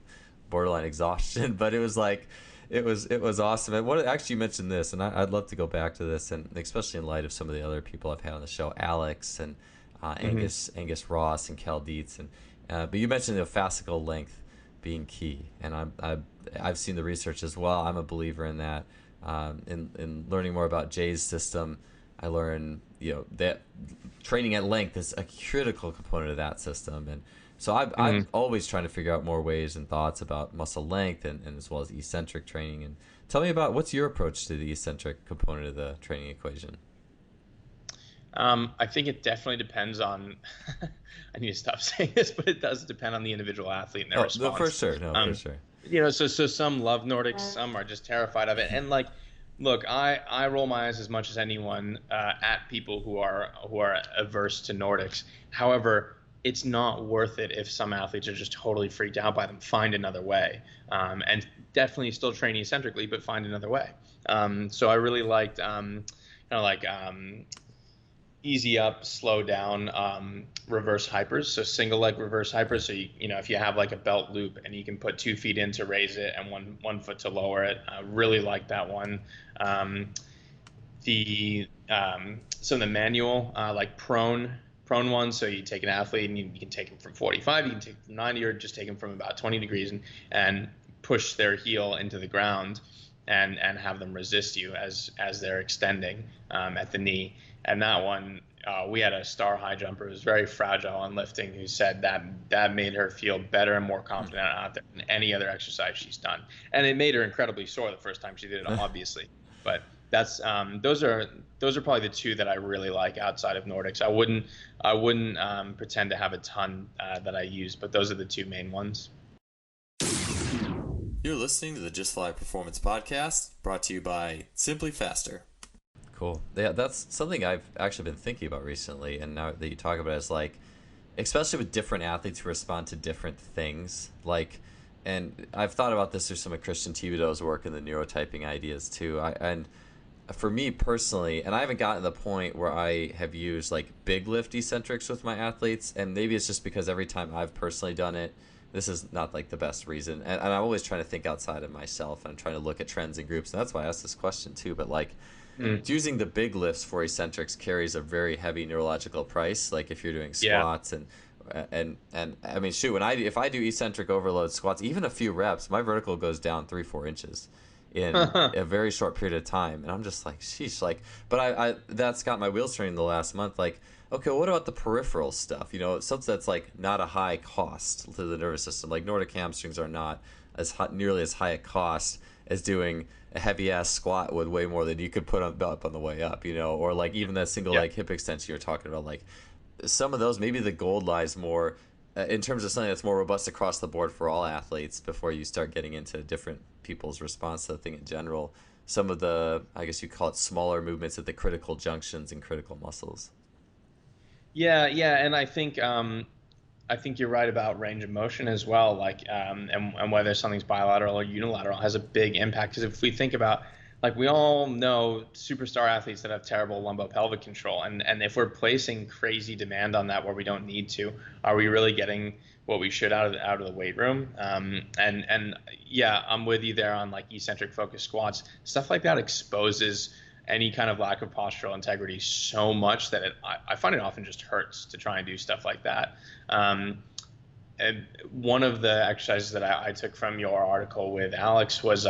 Speaker 2: borderline exhaustion, but it was like it was awesome. And what actually, you mentioned this, and I'd love to go back to this, and especially in light of some of the other people I've had on the show, Alex and Angus Ross and Cal Dietz, and but you mentioned the fascicle length being key, and I've seen the research as well. I'm a believer in that. In learning more about Jay's system, I learned that training at length is a critical component of that system, and so I'm always trying to figure out more ways and thoughts about muscle length and as well as eccentric training. And tell me about, what's your approach to the eccentric component of the training equation?
Speaker 1: I think it definitely depends on. I need to stop saying this, but it does depend on the individual athlete and their
Speaker 2: Oh, no, for
Speaker 1: response.
Speaker 2: sure. No, for
Speaker 1: Um,
Speaker 2: sure.
Speaker 1: so some love Nordics, some are just terrified of it, and like, look, I roll my eyes as much as anyone at people who are averse to Nordics. However, it's not worth it if some athletes are just totally freaked out by them. Find another way, and definitely still train eccentrically, but find another way. So I really liked kind of like easy up, slow down, reverse hypers. So single leg reverse hypers. So if you have like a belt loop and you can put 2 feet in to raise it and one foot to lower it. I really like that one. Um, the manual like prone one. So you take an athlete and you can take him from 45, you can take him from 90, or just take him from about 20 degrees and push their heel into the ground and have them resist you as they're extending at the knee. And that one, we had a star high jumper who was very fragile on lifting, who said that made her feel better and more confident out there than any other exercise she's done. And it made her incredibly sore the first time she did it, obviously. But that's those are probably the two that I really like outside of Nordics. I wouldn't pretend to have a ton that I use, but those are the two main ones.
Speaker 2: You're listening to the Just Fly Performance Podcast, brought to you by Simply Faster. Cool. Yeah, that's something I've actually been thinking about recently, and now that you talk about it, is like, especially with different athletes who respond to different things, like, and I've thought about this through some of Christian Thibodeau's work and the neurotyping ideas too. And for me personally, and I haven't gotten to the point where I have used like big lift eccentrics with my athletes, and maybe it's just because every time I've personally done it, this is not like the best reason, and I'm always trying to think outside of myself, and I'm trying to look at trends and groups, and that's why I asked this question too. But like, using the big lifts for eccentrics carries a very heavy neurological price. Like if you're doing squats and I mean, shoot, if I do eccentric overload squats, even a few reps, my vertical goes down 3-4 inches in a very short period of time, and I'm just like, sheesh, like. But I that's got my wheels turning the last month. Like, okay, what about the peripheral stuff? Something that's like not a high cost to the nervous system. Like Nordic hamstrings are not nearly as high a cost as doing a heavy ass squat with way more than you could put up on the way up, or like even that single leg hip extension you're talking about. Like some of those, maybe the gold lies more in terms of something that's more robust across the board for all athletes before you start getting into different people's response to the thing in general. Some of the, I guess you call it, smaller movements at the critical junctions and critical muscles.
Speaker 1: Yeah, and I think you're right about range of motion as well. Like, and whether something's bilateral or unilateral has a big impact. Because if we think about, like, we all know superstar athletes that have terrible lumbopelvic control, and if we're placing crazy demand on that where we don't need to, are we really getting what we should out of the weight room? And yeah, I'm with you there on like eccentric focus squats. Stuff like that exposes any kind of lack of postural integrity so much that I find it often just hurts to try and do stuff like that. And one of the exercises that I took from your article with Alex was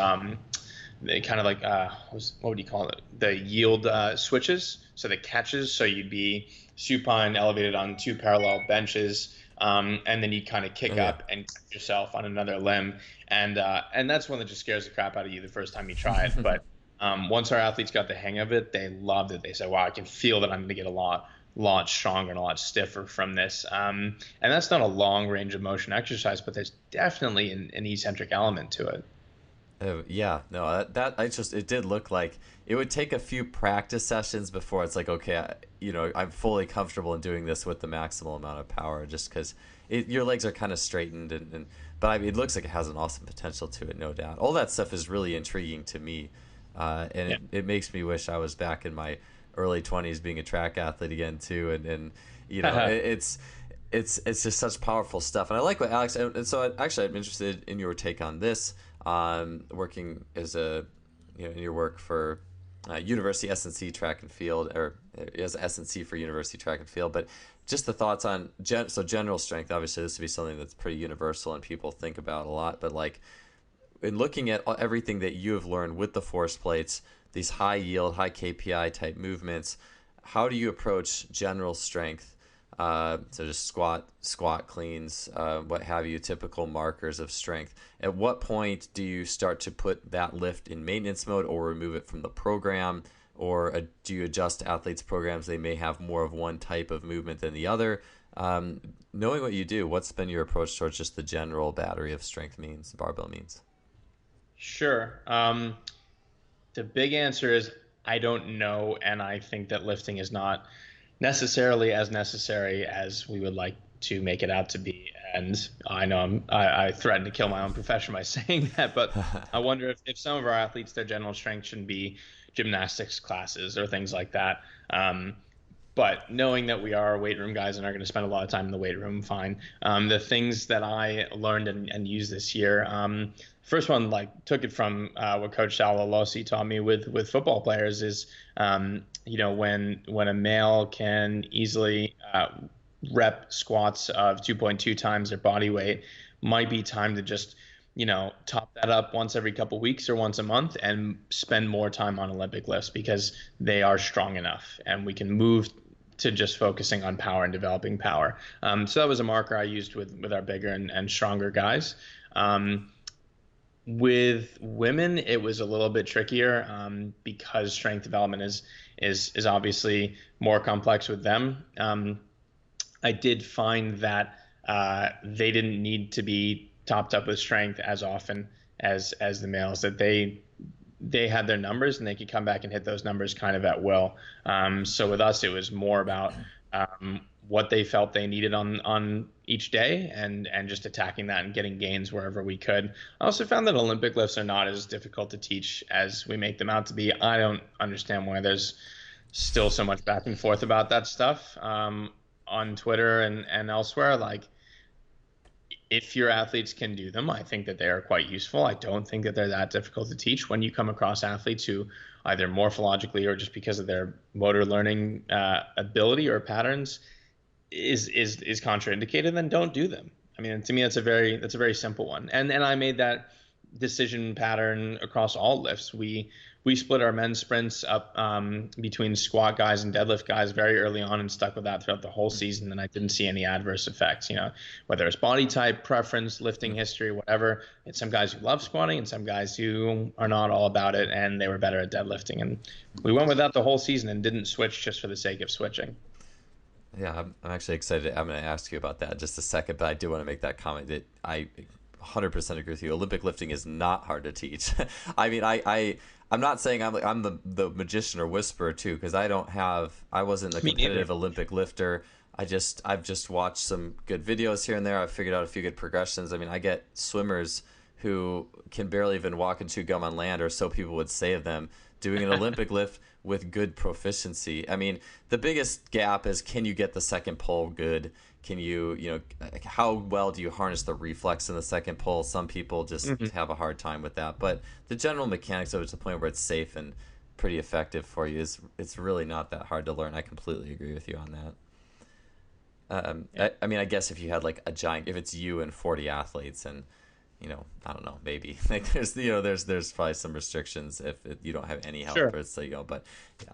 Speaker 1: they kind of like what would you call it? The yield switches. So the catches. So you'd be supine elevated on 2 parallel benches, and then you kind of kick up and catch yourself on another limb, and that's one that just scares the crap out of you the first time you try it, but once our athletes got the hang of it, they loved it. They said, "Wow, I can feel that I'm going to get a lot stronger and a lot stiffer from this." And that's not a long range of motion exercise, but there's definitely an eccentric element to it.
Speaker 2: Yeah, no, it did look like it would take a few practice sessions before it's like, okay, I'm fully comfortable in doing this with the maximal amount of power, just because your legs are kind of straightened, but I mean, it looks like it has an awesome potential to it, no doubt. All that stuff is really intriguing to me. It makes me wish I was back in my early 20s being a track athlete again too, and it's just such powerful stuff, and I like what Alex. And so I'm interested in your take on this. Working as in your work for University S&C track and field, or as S&C for University track and field, but just the thoughts on general strength. Obviously, this would be something that's pretty universal and people think about a lot, but like, in looking at everything that you have learned with the force plates, these high yield, high KPI type movements, how do you approach general strength? So just squat cleans, what have you, typical markers of strength. At what point do you start to put that lift in maintenance mode or remove it from the program? or do you adjust athletes' programs? They may have more of one type of movement than the other. Knowing what you do, what's been your approach towards just the general battery of strength means, barbell means?
Speaker 1: Sure. The big answer is I don't know, and I think that lifting is not necessarily as necessary as we would like to make it out to be. And I know I threaten to kill my own profession by saying that, but I wonder if some of our athletes, their general strength shouldn't be gymnastics classes or things like that. But knowing that we are weight room guys and are going to spend a lot of time in the weight room, fine. The things that I learned and used this year, first one, like, took it from what Coach Sal Alosi taught me with football players is, when a male can easily rep squats of 2.2 times their body weight, might be time to just top that up once every couple weeks or once a month and spend more time on Olympic lifts because they are strong enough and we can move to just focusing on power and developing power. So that was a marker I used with our bigger and stronger guys. With women, it was a little bit trickier because strength development is obviously more complex with them. I did find that they didn't need to be topped up with strength as often as the males, that they had their numbers and they could come back and hit those numbers kind of at will. So with us, it was more about what they felt they needed on each day and just attacking that and getting gains wherever we could. I also found that Olympic lifts are not as difficult to teach as we make them out to be. I don't understand why there's still so much back and forth about that stuff on Twitter and elsewhere. Like, if your athletes can do them, I think that they are quite useful. I don't think that they're that difficult to teach. When you come across athletes who either morphologically or just because of their motor learning ability or patterns is contraindicated, then don't do them. I mean, to me, that's a very simple one. And I made that decision pattern across all lifts. We split our men's sprints up between squat guys and deadlift guys very early on and stuck with that throughout the whole season. And I didn't see any adverse effects, whether it's body type, preference, lifting history, whatever. It's some guys who love squatting and some guys who are not all about it, and they were better at deadlifting. And we went with that the whole season and didn't switch just for the sake of switching.
Speaker 2: Yeah, I'm actually excited. I'm going to ask you about that in just a second, but I do want to make that comment that I 100% agree with you. Olympic lifting is not hard to teach. I mean, I'm not saying I'm the magician or whisperer too, because I wasn't a competitive Olympic lifter. I've just watched some good videos here and there. I've figured out a few good progressions. I mean, I get swimmers who can barely even walk and chew gum on land, or so people would say of them, doing an Olympic lift with good proficiency. I mean, the biggest gap is, can you get the second pull good? Can you how well do you harness the reflex in the second pull? Some people just have a hard time with that. But the general mechanics of it, to the point where it's safe and pretty effective for you, it's really not that hard to learn. I completely agree with you on that. I mean, I guess if you had like if it's you and 40 athletes and, I don't know, maybe like there's probably some restrictions if you don't have any helpers. Sure. But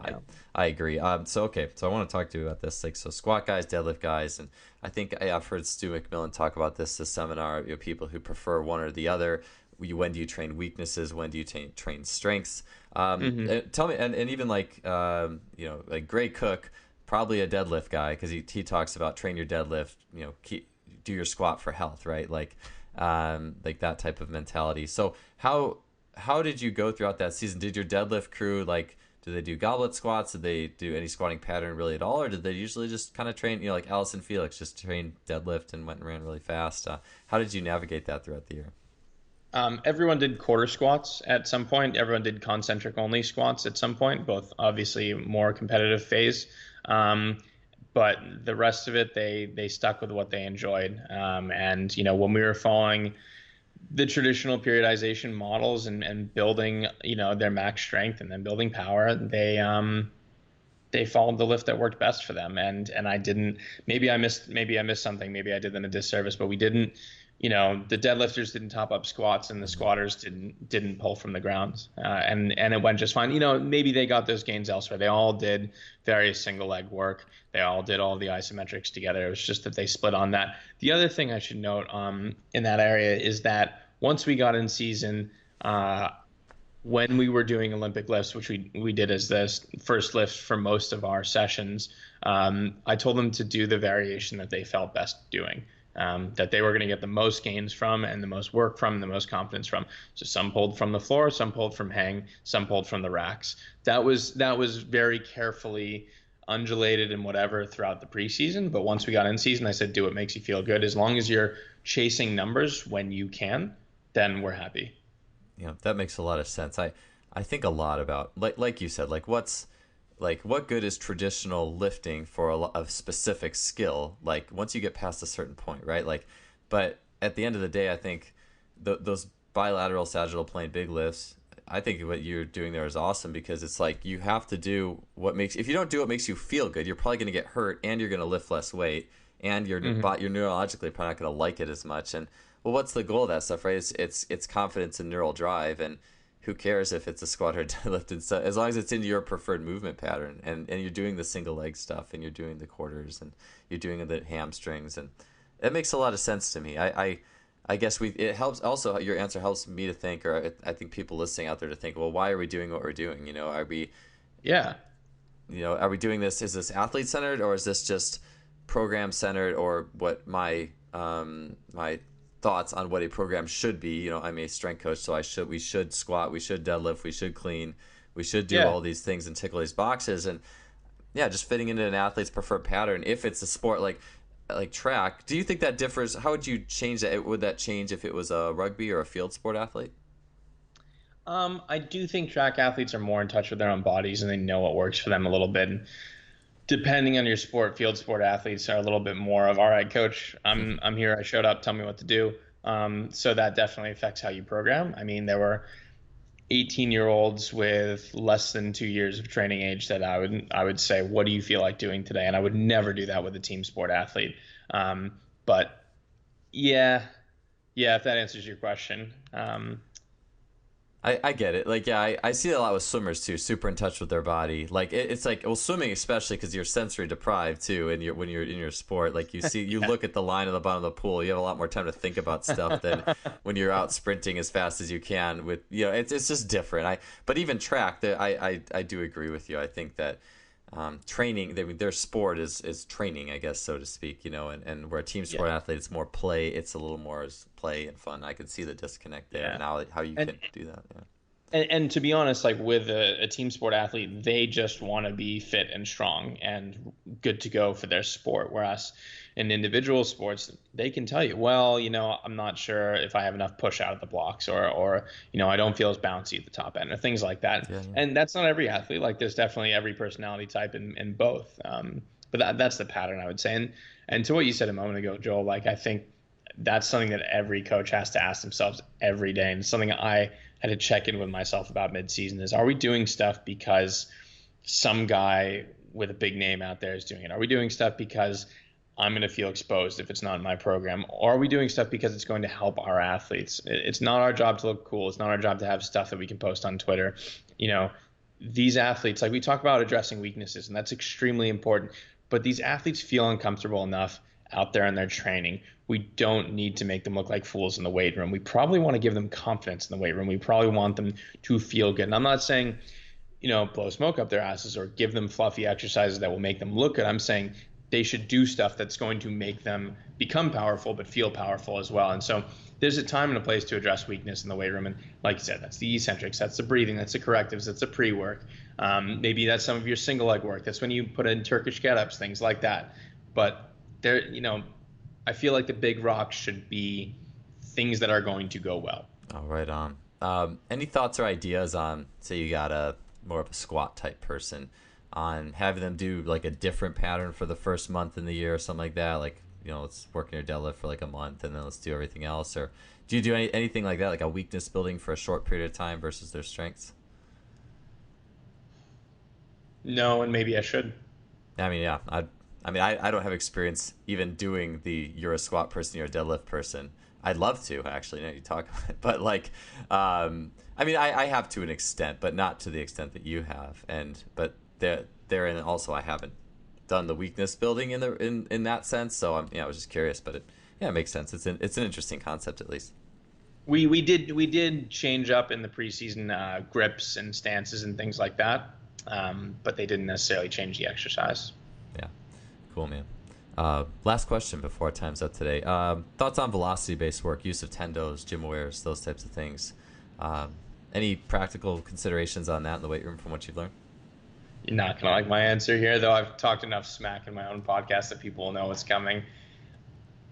Speaker 2: yeah, I agree. So I want to talk to you about this. Like, so squat guys, deadlift guys, and I think I've heard Stu McMillan talk about this seminar. People who prefer one or the other. When do you train weaknesses? When do you train strengths? Tell me, and even like like Gray Cook, probably a deadlift guy, because he talks about train your deadlift. Do your squat for health, right? Like that type of mentality. So how did you go throughout that season? Did your deadlift crew, like, do they do goblet squats? Did they do any squatting pattern really at all? Or did they usually just kind of train, like Allison Felix just trained deadlift and went and ran really fast? How did you navigate that throughout the year?
Speaker 1: Everyone did quarter squats at some point. Everyone did concentric only squats at some point, both obviously more competitive phase. But the rest of it, they stuck with what they enjoyed. And, when we were following the traditional periodization models and building, their max strength and then building power, they followed the lift that worked best for them. And I didn't, maybe I missed something. Maybe I did them a disservice, but we didn't, the deadlifters didn't top up squats and the squatters didn't pull from the ground. And it went just fine. Maybe they got those gains elsewhere. They all did various single leg work. They all did all the isometrics together. It was just that they split on that. The other thing I should note in that area is that once we got in season, when we were doing Olympic lifts, which we did as this first lift for most of our sessions, I told them to do the variation that they felt best doing, that they were going to get the most gains from and the most work from and the most confidence from. So some pulled from the floor, some pulled from hang, some pulled from the racks. That was very carefully undulated and whatever throughout the preseason. But once we got in season, I said, do what makes you feel good. As long as you're chasing numbers when you can, then we're happy.
Speaker 2: Yeah, that makes a lot of sense. I think a lot about like you said, what good is traditional lifting for a specific skill? Like once you get past a certain point, right? But at the end of the day, I think those bilateral sagittal plane big lifts. I think what you're doing there is awesome because it's like you have to do what makes. If you don't do what makes you feel good, you're probably going to get hurt, and you're going to lift less weight, and you're neurologically probably not going to like it as much. And well, what's the goal of that stuff, right? It's confidence and neural drive, and who cares if it's a squat or deadlift? And so, as long as it's in your preferred movement pattern, and you're doing the single leg stuff, and you're doing the quarters, and you're doing the hamstrings, and it makes a lot of sense to me. I guess it helps. Also, your answer helps me to think, or I think people listening out there to think, well, why are we doing what we're doing? Are we,
Speaker 1: Yeah.
Speaker 2: are we doing this? Is this athlete centered, or is this just program centered, or what my thoughts on what a program should be? I'm a strength coach, so we should squat, we should deadlift, we should clean, we should do all these things and tickle these boxes, and yeah, just fitting into an athlete's preferred pattern. If it's a sport like track, do you think that differs? How would you change that? Would that change if it was a rugby or a field sport athlete?
Speaker 1: I do think track athletes are more in touch with their own bodies and they know what works for them a little bit. And depending on your sport, field sport athletes are a little bit more of, all right, coach, I'm here, I showed up, tell me what to do. So that definitely affects how you program. I mean, there were 18-year-olds with less than 2 years of training age that I would say, what do you feel like doing today? And I would never do that with a team sport athlete. But yeah, if that answers your question.
Speaker 2: I get it. I see it a lot with swimmers too, super in touch with their body. It's like, well, swimming especially because you're sensory deprived too, and when you're in your sport, like you look at the line at the bottom of the pool, you have a lot more time to think about stuff than when you're out sprinting as fast as you can. It's just different. But even track, I do agree with you. I think that training, their sport is training, I guess, so to speak. And where a team sport athlete, it's more play. It's a little more play and fun. I can see the disconnect there, and how you can do that. Yeah.
Speaker 1: And to be honest, like with a team sport athlete, they just want to be fit and strong and good to go for their sport. Whereas in individual sports, they can tell you, well, I'm not sure if I have enough push out of the blocks, or I don't feel as bouncy at the top end, or things like that.
Speaker 2: Yeah.
Speaker 1: And that's not every athlete. Like there's definitely every personality type in both. But that's the pattern, I would say. And to what you said a moment ago, Joel, like I think that's something that every coach has to ask themselves every day, and something I had to check in with myself about mid-season is, are we doing stuff because some guy with a big name out there is doing it? Are we doing stuff because I'm going to feel exposed if it's not in my program? Or are we doing stuff because it's going to help our athletes? It's not our job to look cool. It's not our job to have stuff that we can post on Twitter. These athletes, like we talk about addressing weaknesses, and that's extremely important. But these athletes feel uncomfortable enough out there in their training. We don't need to make them look like fools in the weight room. We probably want to give them confidence in the weight room. We probably want them to feel good. And I'm not saying, blow smoke up their asses or give them fluffy exercises that will make them look good. I'm saying they should do stuff that's going to make them become powerful, but feel powerful as well. And so there's a time and a place to address weakness in the weight room. And like you said, that's the eccentrics, that's the breathing, that's the correctives, that's the pre-work. Maybe that's some of your single leg work. That's when you put in Turkish get-ups, things like that. But there, I feel like the big rocks should be things that are going to go well.
Speaker 2: Oh, right on. Any thoughts or ideas on, say you got a more of a squat type person, on having them do like a different pattern for the first month in the year or something like that? Like, let's work in your deadlift for like a month and then let's do everything else. Or do you do anything like that, like a weakness building for a short period of time versus their strengths?
Speaker 1: No, and maybe I should.
Speaker 2: I mean, yeah, I don't have experience even doing the you're a squat person, you're a deadlift person. I'd love to actually. Now you talk about it, but I have to an extent, but not to the extent that you have. But therein also I haven't done the weakness building in that sense. So I was just curious, but it makes sense. It's an interesting concept at least.
Speaker 1: We did change up in the preseason grips and stances and things like that, but they didn't necessarily change the exercise.
Speaker 2: Yeah, cool, man. Last question before our time's up today. Thoughts on velocity-based work, use of tendos, gym awares, those types of things. Um, any practical considerations on that in the weight room from what you've learned?
Speaker 1: You're not gonna like my answer here, though. I've talked enough smack in my own podcast that people will know what's coming.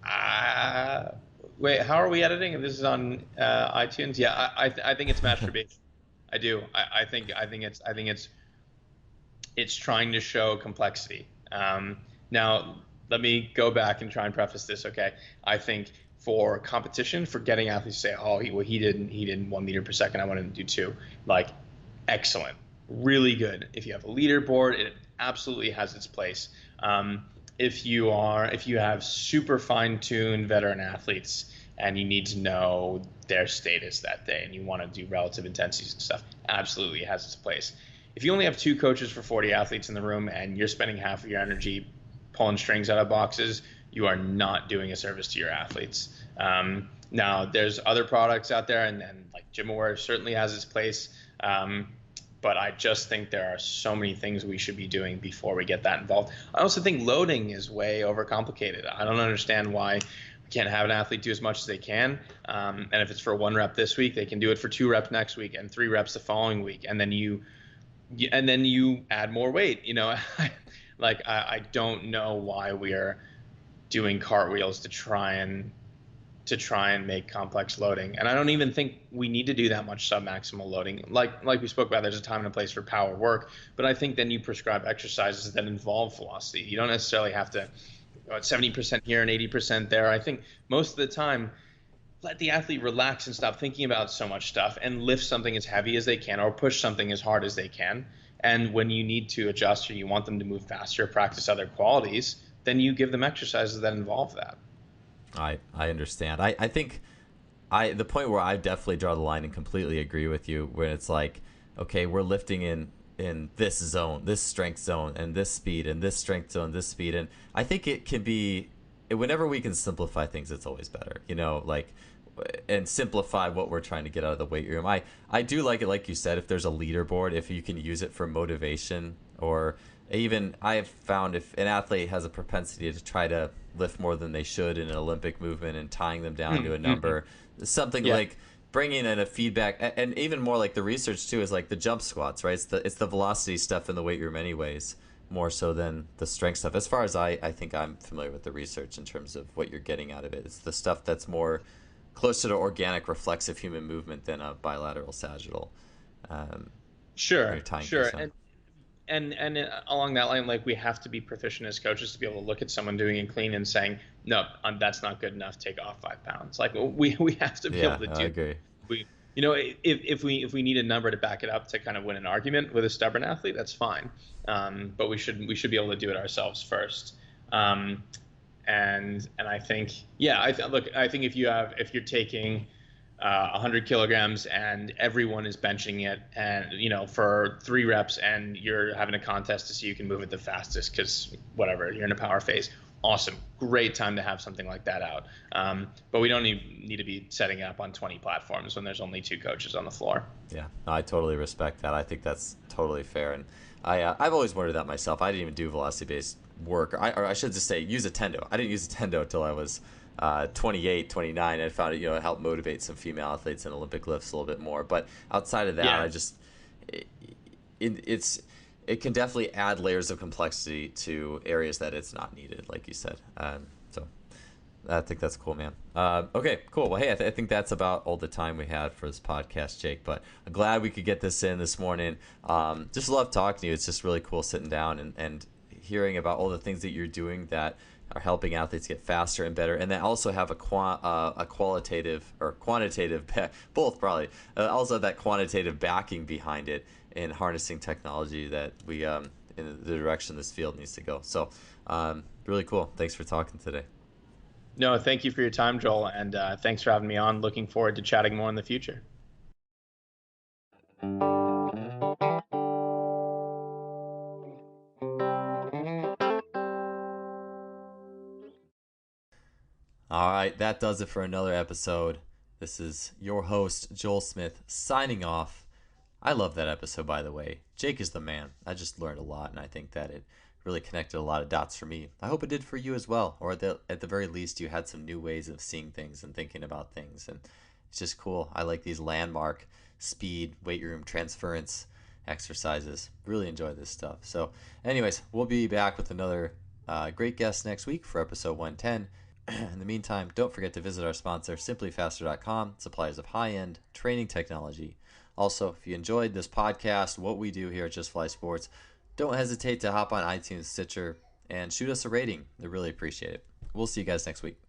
Speaker 1: Uh, Wait, how are we editing? This is on iTunes. Yeah, I think it's masturbation. I do. I think it's trying to show complexity. Now, let me go back and try and preface this. Okay, I think for competition, for getting athletes to say, "Oh, he didn't 1 meter per second. I wanted to do two." Like, excellent, really good. If you have a leaderboard, it absolutely has its place. If you have super fine-tuned veteran athletes and you need to know their status that day and you want to do relative intensities and stuff, absolutely has its place. If you only have two coaches for 40 athletes in the room and you're spending half of your energy pulling strings out of boxes, you are not doing a service to your athletes. Now, there's other products out there, and like GymAware certainly has its place. But I just think there are so many things we should be doing before we get that involved. I also think loading is way overcomplicated. I don't understand why we can't have an athlete do as much as they can. And if it's for 1 rep this week, they can do it for 2 reps next week and 3 reps the following week. And then you add more weight. I don't know why we are doing cartwheels to try and make complex loading. And I don't even think we need to do that much submaximal loading. Like we spoke about, there's a time and a place for power work, but I think then you prescribe exercises that involve velocity. You don't necessarily have to go at 70% here and 80% there. I think most of the time, let the athlete relax and stop thinking about so much stuff and lift something as heavy as they can or push something as hard as they can. And when you need to adjust or you want them to move faster, practice other qualities, then you give them exercises that involve that.
Speaker 2: I understand. I think the point where I definitely draw the line and completely agree with you, when it's like, okay, we're lifting in this zone, this strength zone, and this speed, and this strength zone, this speed, and I think it can be, whenever we can simplify things, it's always better, like, and simplify what we're trying to get out of the weight room. I do like it, like you said, if there's a leaderboard, if you can use it for motivation, or even I have found if an athlete has a propensity to try to lift more than they should in an Olympic movement and tying them down to a number, something
Speaker 1: Yeah.
Speaker 2: like bringing in a feedback, and even more like the research too is like the jump squats, right? It's the velocity stuff in the weight room anyways, more so than the strength stuff. As far as I think I'm familiar with the research in terms of what you're getting out of it. It's the stuff that's more closer to organic reflexive human movement than a bilateral sagittal. When you're
Speaker 1: Sure,
Speaker 2: tying
Speaker 1: sure.
Speaker 2: things down.
Speaker 1: And along that line, like we have to be proficient as coaches to be able to look at someone doing a clean and saying, no, that's not good enough. Take off 5 pounds. Like we have to be able
Speaker 2: Yeah,
Speaker 1: to
Speaker 2: I
Speaker 1: do.
Speaker 2: agree.
Speaker 1: We, if we need a number to back it up to kind of win an argument with a stubborn athlete, that's fine. But we should be able to do it ourselves first. Um, and I think, yeah, look, I think if you're taking 100 kilograms and everyone is benching it, and for 3 reps, and you're having a contest to see who can move it the fastest because whatever, you're in a power phase. Awesome, great time to have something like that out. But we don't need to be setting up on 20 platforms when there's only two coaches on the floor.
Speaker 2: Yeah, no, I totally respect that. I think that's totally fair, and I've always wondered that myself. I didn't even do velocity based work, or I should just say use a tendo. I didn't use a tendo until I was 28, 29. I found it helped motivate some female athletes in Olympic lifts a little bit more. But outside of that,
Speaker 1: Yeah.
Speaker 2: I just it can definitely add layers of complexity to areas that it's not needed, like you said. So I think that's cool, man. Okay, cool. Well, hey, I think that's about all the time we had for this podcast, Jake. But I'm glad we could get this in this morning. Just love talking to you. It's just really cool sitting down and hearing about all the things that you're doing that are helping athletes get faster and better, and that also have a qualitative or quantitative, both probably, also that quantitative backing behind it in harnessing technology that we in the direction this field needs to go. So really cool. Thanks for talking today.
Speaker 1: No, thank you for your time, Joel, and thanks for having me on. Looking forward to chatting more in the future.
Speaker 2: All right, that does it for another episode. This is your host, Joel Smith, signing off. I love that episode, by the way. Jake is the man. I just learned a lot, and I think that it really connected a lot of dots for me. I hope it did for you as well, or at the very least, you had some new ways of seeing things and thinking about things, and it's just cool. I like these landmark speed, weight room transference exercises. Really enjoy this stuff. So, anyways, we'll be back with another great guest next week for episode 110. In the meantime, don't forget to visit our sponsor, simplyfaster.com, suppliers of high-end training technology. Also, if you enjoyed this podcast, what we do here at Just Fly Sports, don't hesitate to hop on iTunes, Stitcher, and shoot us a rating. I really appreciate it. We'll see you guys next week.